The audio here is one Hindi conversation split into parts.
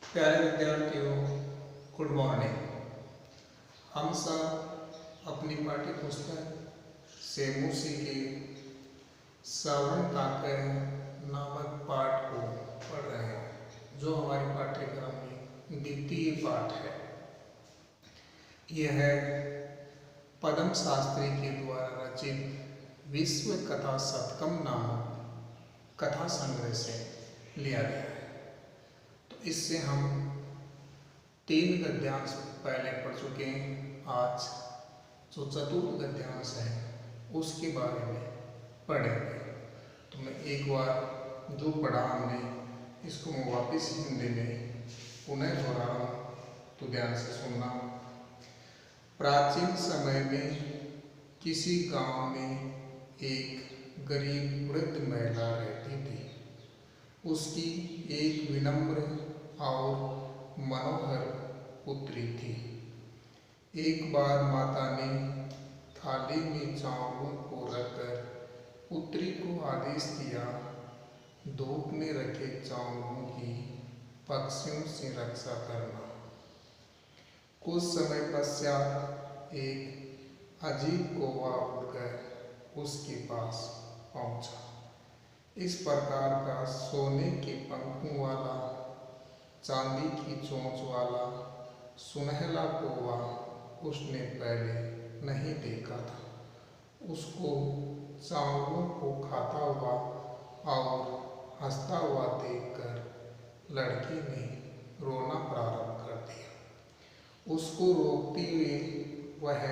प्यारे विद्यार्थियों, गुड मॉर्निंग। हम सब अपनी पाठ्य पुस्तक सेमूसी के श्रवण काकय नामक पाठ को पढ़ रहे हैं, जो हमारे पाठ्यक्रम में द्वितीय पाठ है। यह पद्म शास्त्री के द्वारा रचित विश्व कथा शतकम नामक कथा संग्रह से लिया गया है। तो इससे हम 3 गद्यांश पहले पढ़ चुके हैं। आज जो चतुर्थ गद्यांश है उसके बारे में पढ़ेंगे। तो मैं एक बार जो पढ़ा हमने इसको मैं वापस हिंदी में पुनः दोहरा रहा हूँ, तो ध्यान से सुनना। प्राचीन समय में किसी गांव में एक गरीब वृद्ध महिला रहती थी। उसकी एक विनम्र और मनोहर पुत्री थी। एक बार माता ने थाली में चावलों को रखकर पुत्री को आदेश दिया, धूप में रखे चावलों की पक्षियों से रक्षा करना। कुछ समय पश्चात एक अजीब कौवा उड़कर उसके पास पहुंचा। इस प्रकार का सोने के पंखों वाला, चांदी की चोंच वाला सुनहला कौवा उसने पहले नहीं देखा था। उसको चावलों को खाता हुआ और हंसता हुआ देखकर लड़की ने रोना प्रारंभ कर दिया। उसको रोकते हुए वह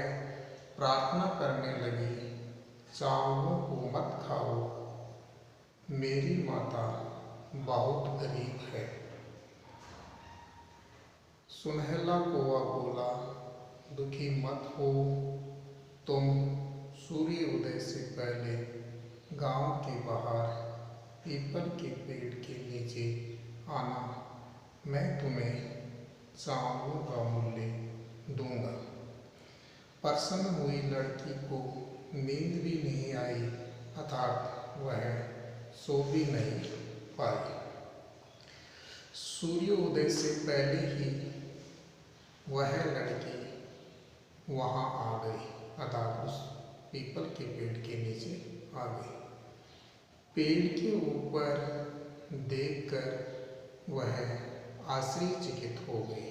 प्रार्थना करने लगी, चावलों को मत खाओ, मेरी माता बहुत गरीब है। सुनहला कौवा बोला, दुखी मत हो, तुम सूर्य उदय से पहले गांव के बाहर पीपल के पेड़ के नीचे आना, मैं तुम्हें चावलों का मूल्य दूंगा। प्रसन्न हुई लड़की को नींद भी नहीं आई, अर्थात वह सो भी नहीं पाई। सूर्योदय से पहले ही वह लड़की वहां आ गई, अर्थात उस पीपल के पेड़ के नीचे आ गई। पेड़ के ऊपर देखकर वह आश्चर्यचकित हो गई,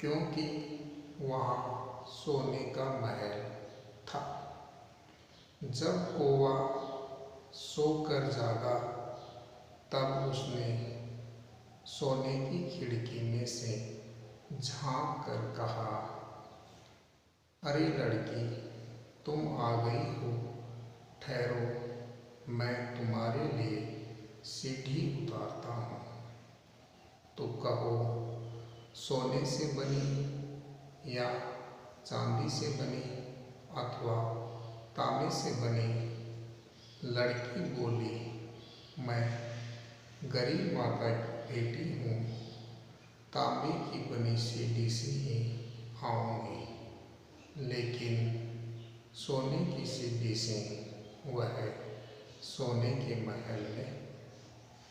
क्योंकि वहां सोने का महल था। जब कौवा सोकर जागा, तब उसने सोने की खिड़की में से झांक कर कहा, अरे लड़की, तुम आ गई हो, ठहरो, मैं तुम्हारे लिए सीढ़ी उतारता हूँ। तो कहो, सोने से बनी या चांदी से बनी अथवा तांबे से बनी? लड़की बोली, मैं गरीब माता की बेटी हूँ, तांबे की बनी सीढ़ी से ही आऊँगी, लेकिन सोने की सीढ़ी से वह सोने के महल में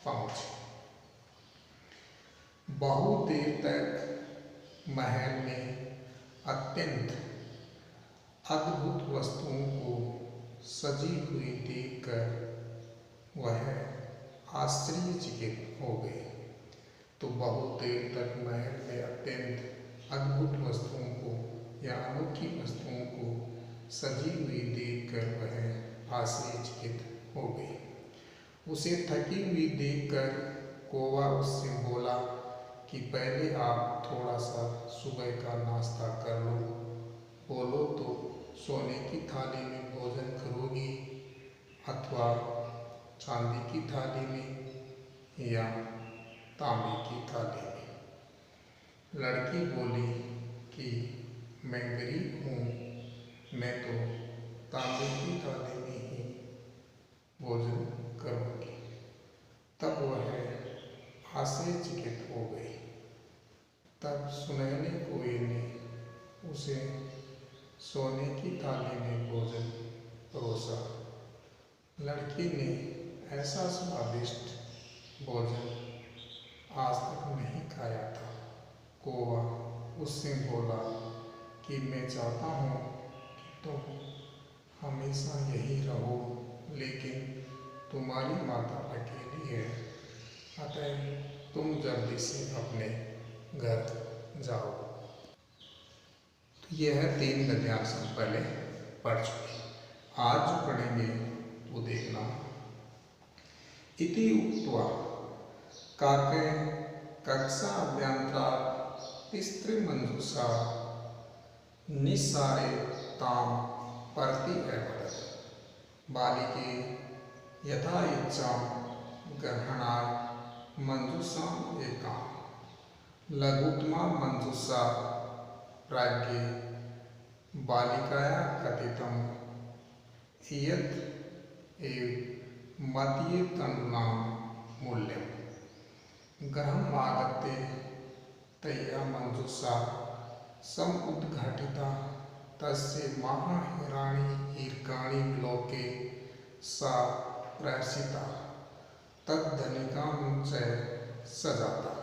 पहुँची। बहुत देर तक महल में अत्यंत अद्भुत वस्तुओं को सजी हुई देखकर वह आश्चर्यचकित हो गई। तो बहुत देर तक महल में अत्यंत अद्भुत वस्तुओं को या अनोखी वस्तुओं को सजी हुई देखकर वह आश्चर्यचकित हो गई। उसे थकी हुई देखकर कौवा उससे बोला कि पहले आप थोड़ा सा सुबह का नाश्ता कर लो। बोलो तो सोने की थाली में भोजन करोगी अथवा चांदी की थाली में या तांबे की थाली में? लड़की बोली कि मैं गरीब हूँ, मैं तो तांबे की थाली में ही भोजन करूँगी। तब वह आश्चर्यचकित हो गई। तब सुनहले कौवे ने उसे सोने की थाली में भोजन परोसा। लड़की ने ऐसा स्वादिष्ट भोजन आज तक नहीं दिखाया था। कौवा उससे बोला कि मैं चाहता हूँ कि तुम हमेशा यही रहो, लेकिन तुम्हारी माता अकेली है, अतः तुम जल्दी से अपने घर जाओ। तो यह 3 गद्यांश हम पहले पढ़ चुके। आज जो पढ़ेंगे वो देखना। इति उक्त्वा काके कक्षाभ्यन्तरात् तिस्त्रिमञ्जूषा निस्सारे तां प्रति अवदत्। बालिके यथा इच्छां ग्रहणात् मञ्जूषाम् एकां लघुत्तमा मञ्जूषा प्राज्ञे बालिकाया कथितं यत् एव मदीये तण्डुलां मूल्यं। गृहम् आगत्य तया मञ्जूषा समुद्घाटिता तस्य महाहिराणि हीर्काणि विलोक्य सा प्रहसिता तद्धनिकां च सजाता।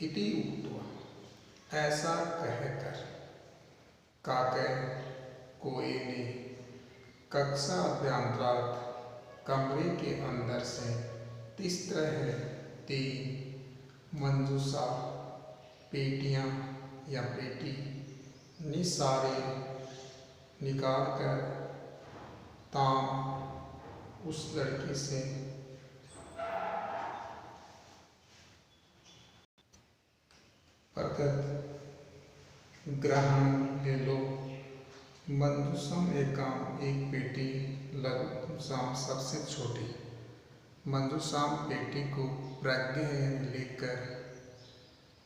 इति उक्त्वा ऐसा कहकर काके कोए ने कक्षाभ्यन्तरात् कमरे के अंदर से तिस्त्रः 3 मंजूषा पेटियां या पेटी निसारे निकाल कर ताम उस लड़की से प्रकट ग्रहण ले लो। मंजूषाम एकाम एक पेटी, लघुसाम सबसे छोटी, मंजूषाम पेटी को प्रज्ञ लेकर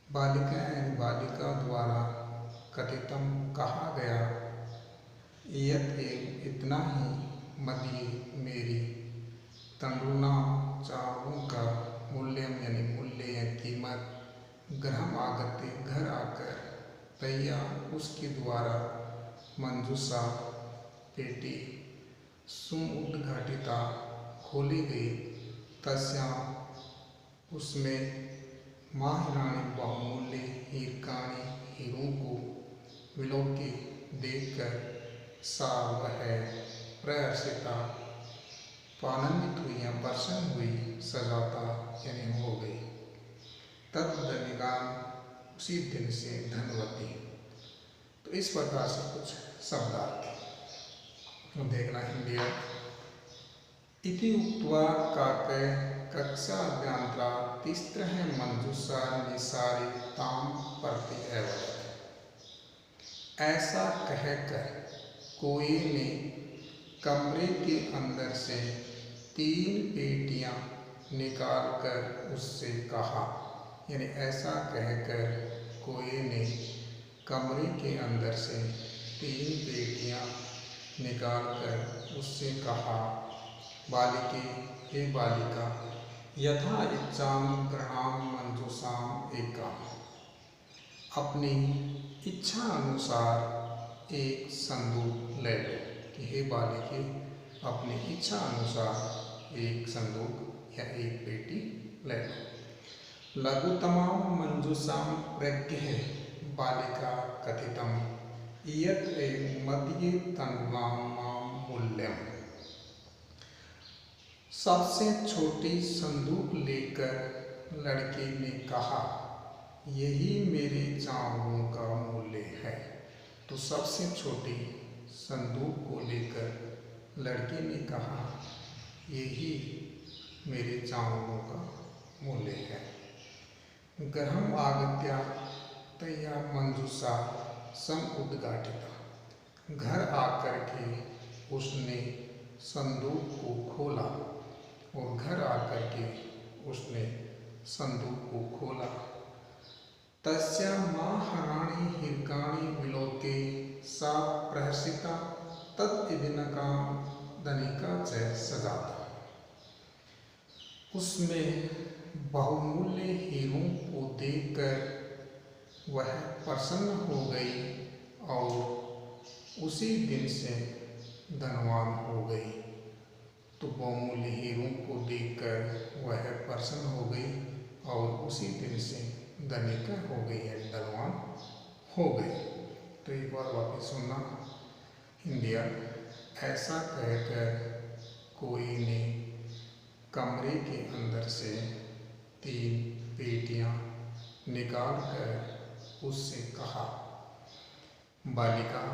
बालिका द्वारा कथितम कहा गया, यत एव इतना ही मदीय मेरी तण्डुलानां चावलों का मूल्यम यानी मूल्य या कीमत गृहम् आगत्य घर आकर तैया उसके द्वारा मंजूषा पेटी समुद्घाटिता खोली गई तस्यां उसमें माहिराणि बहुमूल्य हीरकाणि हीरों को विलोक्य देखकर सा वह प्रहर्षिता आनंदित हुई या प्रसन्न हुई, सजाता यानी हो गई। तद्धनिकां उसी दिन से धनवती। तो इस प्रकार से कुछ शब्दार्थ देखना हिंदी अर्थ। इति उक्त्वा काके कक्षाभ्यन्तरात् तिस्त्रः मंजूषा निसारे तां प्रति अवदत्। ऐसा कहकर कोई ने कमरे के अंदर से 3 पेटियां निकाल कर उससे कहा, यानी ऐसा कहकर कोई ने कमरे के अंदर से 3 पेटियां निकाल कर उससे कहा, बालिके हे बालिका, यथा इच्छां गृहां मंजूषाम् एकां, अपनी इच्छा अनुसार एक संदूक ले लो। कि हे बालिके, अपनी इच्छा अनुसार एक संदूक या एक पेटी ले लो। लघुतमां मंजूषां प्रज्ञे बालिका कथितं यत् मदीये तण्डुलानां मूल्यम्। सबसे छोटी संदूक लेकर लड़के ने कहा, यही मेरे चावलों का मूल्य है। तो सबसे छोटी संदूक को लेकर लड़के ने कहा, यही मेरे चावलों का मूल्य है। गृहम् आगत्य तया मंजूषा समुद्घाटिता, घर आकर के उसने संदूक को खोला, और घर आकर के उसने संदूक को खोला। तस्या माहाराणि हीरकाणि विलोक्य सा प्रहर्षिता तद्दनिकां च सजाता। उसमें बहुमूल्य हीरों को देखकर वह प्रसन्न हो गई और उसी दिन से धनवान हो गई। तो बहुमूल्य हीरों को देखकर वह प्रसन्न हो गई और उसी दिन से धनिक हो गई है, धनवान हो गई। तो एक बार वापस सुनना हिंदिया। ऐसा कहकर कोई ने कमरे के अंदर से 3 पेटियां निकाल कर उससे कहा, बालिका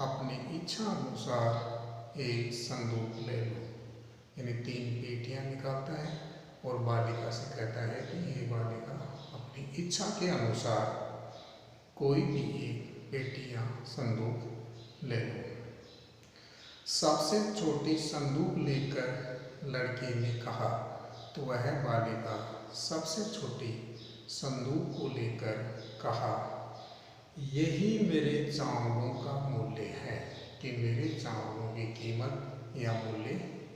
अपनी इच्छा अनुसार एक संदूक ले लो। यानी 3 पेटियां निकालता है और बालिका से कहता है कि ये बालिका अपनी इच्छा के अनुसार कोई भी एक पेटी या संदूक ले लो। सबसे छोटी संदूक लेकर लड़की ने कहा तो वह बालिका सबसे छोटी संदूक को लेकर कहा, यही मेरे चावलों का मूल्य है, कि मेरे चावलों की कीमत या मूल्य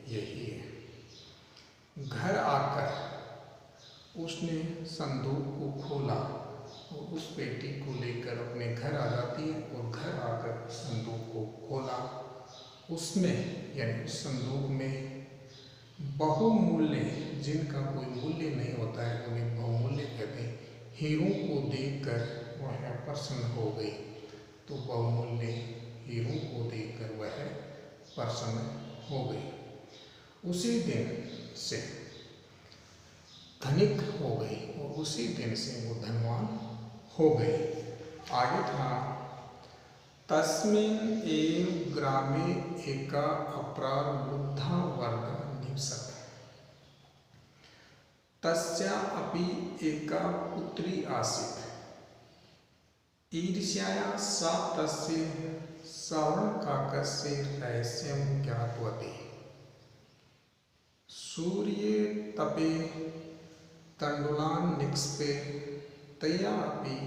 यही है। घर आकर उसने संदूक को खोला और उस पेटी को लेकर अपने घर आ जाती है और घर आकर संदूक को खोला। उसमें यानी उस संदूक में बहुमूल्य, जिनका कोई मूल्य नहीं होता है उन्हें बहुमूल्य कहते हैं, हीरों को देखकर वह प्रसन्न हो गई। तो बहुमूल्य हीरों को देखकर वह प्रसन्न हो गई। उसी दिन से धनिक हो गई और उसी दिन से वो धनवान हो गई। आगे था, तस्मिन् एव ग्रामे एका अप्रावृद्धा वर्गा निवसत्। तस्या अपि एका पुत्री आसीत्। ईर्ष्यया सा तस्य श्रवणकाकस्य रहस्यं ज्ञातवती। सूर्ये तपे तण्डुलान् निक्षिपे तया अपि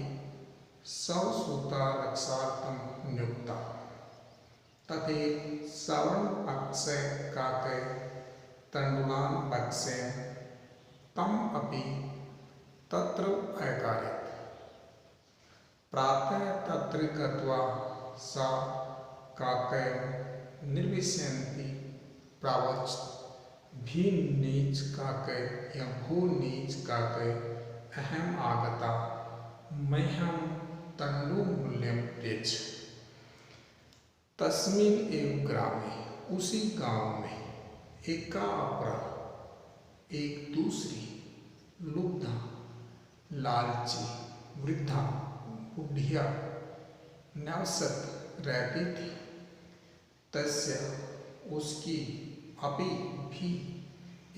स्वसूता रक्षार्थं नियुक्ता। तथैव श्रवणपक्षे काके तण्डुलान् पक्षे तम् अपि तत्र अकारयत्। प्रातः तत्र गत्वा सा काकयं निर्विशन्ति प्रावोचत्, भीर्नीच काके या भूर्नीच काके अहम् आगता, मह्यं तण्डुलमूल्यं पृच्छ। तस्मिन् एव ग्रामे, उसी गांव में, एका अपरा, एक दूसरी, लुब्धा, लालची, वृद्धा, बुढ़िया, निवसत रहती थी। तस्या उसकी अपि भी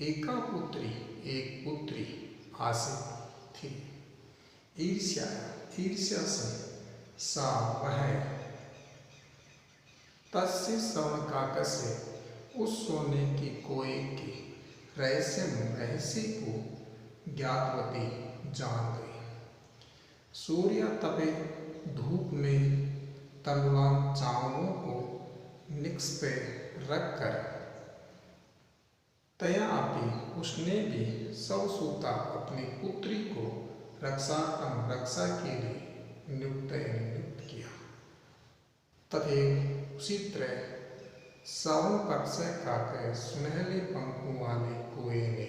एका पुत्री, एक पुत्री आसीत् थी। ईर्ष्या, ईर्ष्या से सा वह तस्य श्रवणकाकस्य, उस सोने की कोए की रहस्य को ज्ञातवती जान गई। सूर्य तपे, धूप में तण्डुलान चावलों को निक्षिपे रखकर, तया अपि उसने भी स्वसूता अपनी पुत्री को रक्षार्थं रक्षा के लिए नियुक्त किया। तथैव उसी तरह श्रवण पक्ष काके सुनहले पंखों वाले कोए ने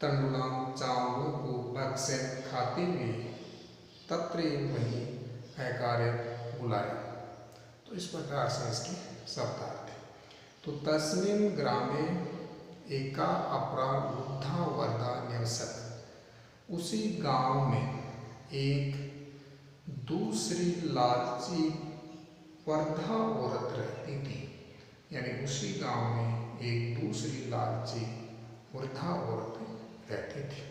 तण्डुलान चावलों को बक्से खाते हुए तत्र वही अकार्य बुलाया। तो इस प्रकार से इसके शब्दार्थ है। तो तस्मिन् ग्रामे एका अपरा वृद्धा वर्गा निवसत्। उसी गांव में एक दूसरी लालची वर्धा औरत रहती थी। यानी उसी गांव में एक दूसरी लालची वृद्धा औरत रहती थी।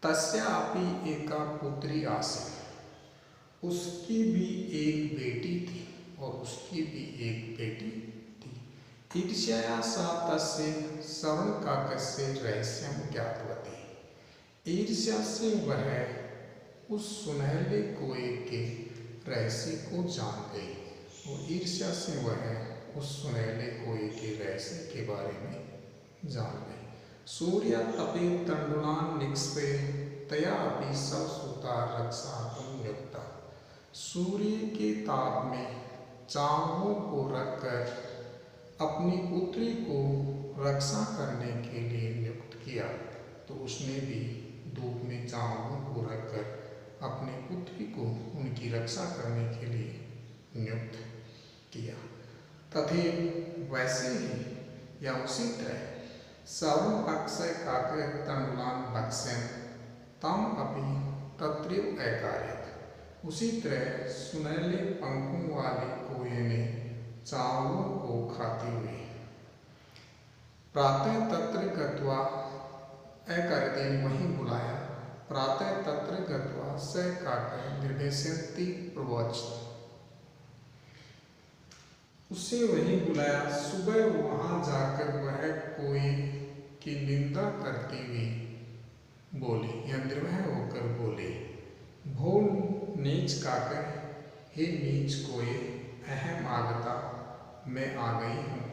तस्या अपि एका पुत्री आसीत्। उसकी भी एक बेटी थी और उसकी भी एक बेटी थी। ईर्ष्यया सा तस्य श्रवणकाकस्य रहस्यं ज्ञातवती। ईर्ष्या से वह उस सुनहले कोए के रहस्य को जान गई और ईर्ष्या से वह उस सुनहले कोए के रहस्य के बारे में जान गई। सूर्य तपे तण्डुलान निक्षिपे तया अपि स्वसूता रक्षार्थं नियुक्ता। सूर्य के ताप में चावलों को रखकर अपनी पुत्री को रक्षा करने के लिए नियुक्त किया। तो तो उसने भी धूप में चावलों को रखकर अपने पुत्री को उनकी रक्षा करने के लिए नियुक्त किया। तथैव वैसे ही या उसी तरह सर्वं पक्षय काके तण्डुलान् भक्ष्यन् तम अपि तत्रैव अकारयत्। उसी तरह सुनहले पंखों वाले कोए ने चावलों को खाते हुए प्रातः तत्र गत्वा अकारयत्, वहीं बुलाया। प्रातः तत्र गत्वा स काकः निर्देशयन्ति प्रवोचत्। उसे वहीं बुलाया। सुबह वहां जाकर वह कोए की निंदा करते हुए बोले या निर्भय होकर बोले, भो नीच काकः, हे नीच कोए, अहम आगता, मैं आ गई हूँ।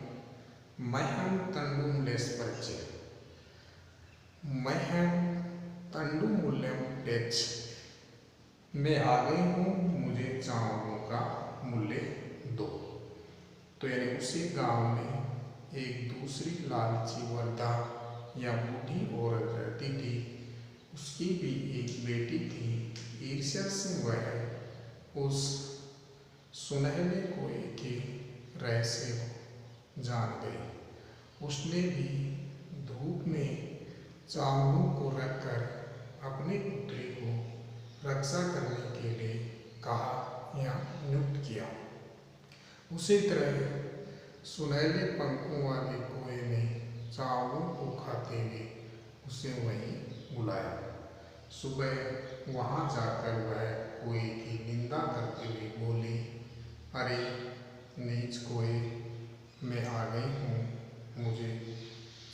मह्यं तण्डुलस्पर्श, मह्यं तण्डुलमूल्यं यच्छ, मैं आ गई हूँ, मुझे चावलों का मूल्य दो। तो यानी उसी गांव में एक दूसरी लालची वृद्धा या बूढ़ी औरत रहती थी। उसकी भी एक बेटी थी। ईर्ष्या से वह उस सुनहले कोए के रहस्य को जान गई। उसने भी धूप में चावलों को रखकर अपनी पुत्री को रक्षा करने के लिए कहा या नियुक्त किया। उसी तरह सुनहले पंखों वाले कोए ने चावलों को खाते हुए उसे वहीं बुलाया। सुबह वहां जाकर वह कोए की निंदा करते हुए बोली, अरे नीच कोए, मैं आ गई हूँ, मुझे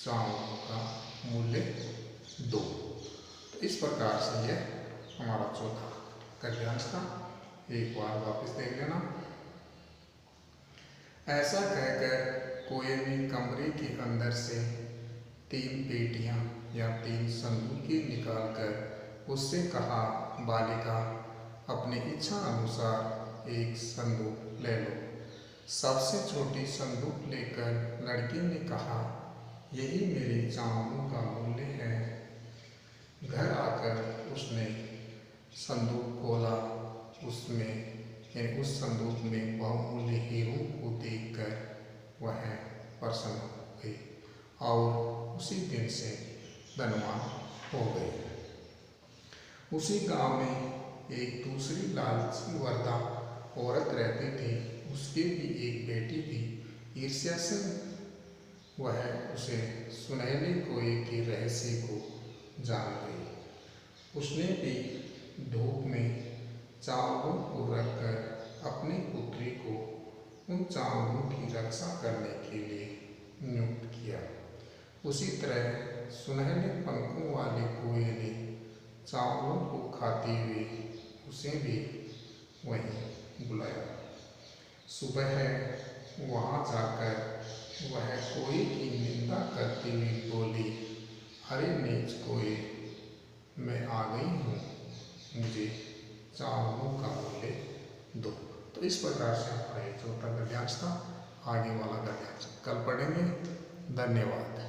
चावलों का मूल्य दो। तो इस प्रकार से यह हमारा चौथा गद्यांश था। एक बार वापस देख लेना। ऐसा कहकर कोए ने कमरे के अंदर से 3 पेटियां या 3 संदूकें निकालकर उससे कहा, बालिका, अपनी इच्छा अनुसार एक संदूक ले लो। सबसे छोटी संदूक लेकर लड़की ने कहा, यही मेरे चावलों का मूल्य है। घर आकर उसने संदूक खोला। उसमें उस संदूक में बहुमूल्य हीरों को देखकर वह प्रसन्न हो गई और उसी दिन से धनवान हो गई। उसी गांव में एक दूसरी लालची वृद्धा औरत रहती थी। उसकी भी एक बेटी थी। ईर्ष्या से वह उसे सुनहले कोए के रहस्य को जान गई। उसने भी धूप में चावलों को रखकर अपनी पुत्री को उन चावलों की रक्षा करने के लिए नियुक्त किया। उसी तरह सुनहले पंखों वाले कोए ने चावलों को खाते हुए उसे भी वहीं बुलाया। सुबह वहां जाकर वह कोए की निंदा करते हुए बोली, अरे नीच कोए, मैं आ गई हूँ, मुझे चावलों का मूल्य दो। तो इस प्रकार से हमारा ये चौथा गद्यांश था। आगे वाला गद्यांश कल पढ़ेंगे। धन्यवाद।